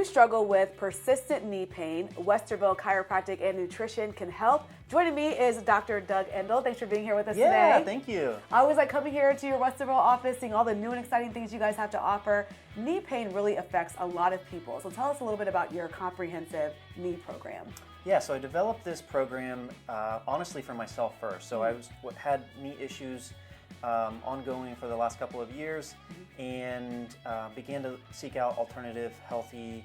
struggle with persistent knee pain, Westerville Chiropractic and Nutrition can help. Joining me is Dr. Doug Endel. Thanks for being here with us today. Yeah, thank you. I always like coming here to your Westerville office, seeing all the new and exciting things you guys have to offer. Knee pain really affects a lot of people. So tell us a little bit about your comprehensive knee program. Yeah, so I developed this program honestly for myself first. So I had knee issues ongoing for the last couple of years and began to seek out alternative, healthy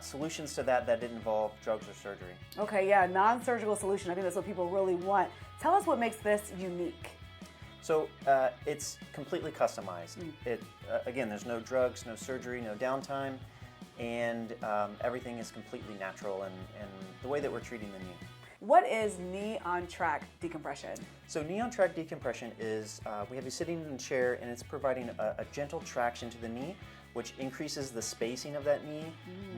solutions to that didn't involve drugs or surgery. Okay, yeah, non-surgical solution. I think that's what people really want. Tell us what makes this unique. So it's completely customized. Again, there's no drugs, no surgery, no downtime, and everything is completely natural and the way that we're treating the knee. What is Knee-on-Trac Decompression? So Knee-on-Trac Decompression is, we have you sitting in a chair and it's providing a gentle traction to the knee, which increases the spacing of that knee,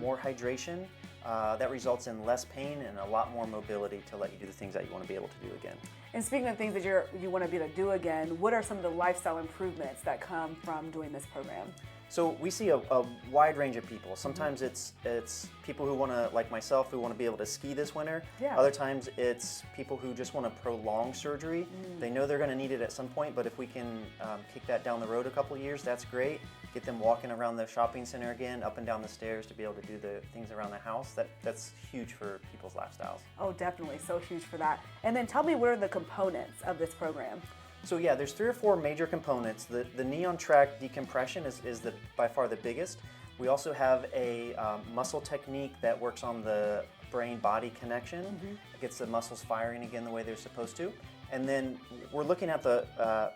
more hydration. That results in less pain and a lot more mobility to let you do the things that you want to be able to do again. And speaking of things that you want to be able to do again, what are some of the lifestyle improvements that come from doing this program? So we see a wide range of people. Sometimes it's people who want to, like myself, who want to be able to ski this winter. Yeah. Other times it's people who just want to prolong surgery. They know they're going to need it at some point, but if we can kick that down the road a couple of years, that's great. Get them walking around the shopping center again, up and down the stairs to be able to do the things around the house. That's huge for people's lifestyles. Oh, definitely, so huge for that. And then tell me, what are the components of this program? So yeah, there's 3 or 4 major components. The Knee-on-Trac Decompression is by far the biggest. We also have a muscle technique that works on the brain-body connection. It gets the muscles firing again the way they're supposed to. And then we're looking at the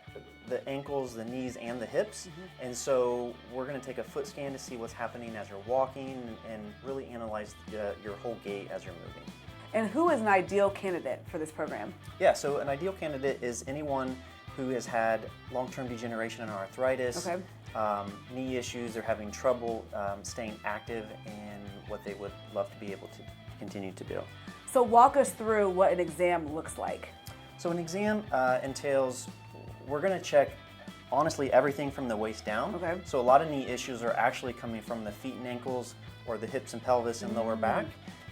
ankles, the knees, and the hips. And so we're going to take a foot scan to see what's happening as you're walking and really analyze your whole gait as you're moving. And who is an ideal candidate for this program? Yeah, so an ideal candidate is anyone who has had long-term degeneration and arthritis, knee issues, they're having trouble staying active and what they would love to be able to continue to do. So walk us through what an exam looks like. So an exam entails, we're going to check honestly everything from the waist down. Okay. So a lot of knee issues are actually coming from the feet and ankles or the hips and pelvis and lower back.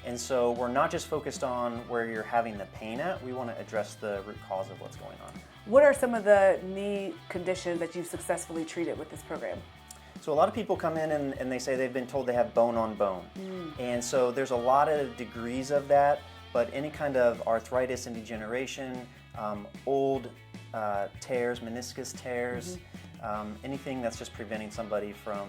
And so we're not just focused on where you're having the pain at, we want to address the root cause of what's going on. What are some of the knee conditions that you've successfully treated with this program? So a lot of people come in and they say they've been told they have bone on bone. And so there's a lot of degrees of that, but any kind of arthritis and degeneration, old tears, meniscus tears, anything that's just preventing somebody from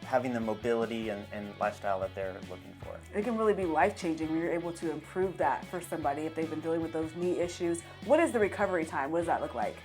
having the mobility and lifestyle that they're looking for. It can really be life-changing when you're able to improve that for somebody if they've been dealing with those knee issues. What is the recovery time? What does that look like?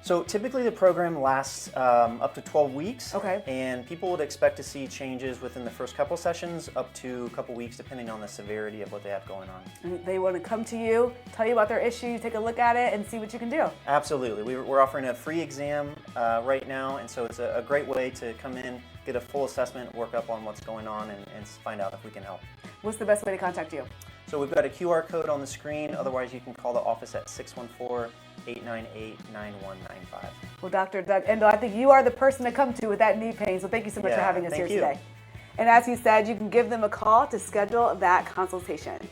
So typically the program lasts up to 12 weeks. Okay. And people would expect to see changes within the first couple sessions up to a couple weeks depending on the severity of what they have going on. And they want to come to you, tell you about their issue, take a look at it, and see what you can do. Absolutely. We're offering a free exam right now, and so it's a great way to come in, get a full assessment, work up on what's going on, and find out if we can help. What's the best way to contact you? So we've got a QR code on the screen. Otherwise, you can call the office at 614-898-9195. Well, Dr. Doug Endel, I think you are the person to come to with that knee pain, so thank you so much for having us here today. And as he said, you can give them a call to schedule that consultation.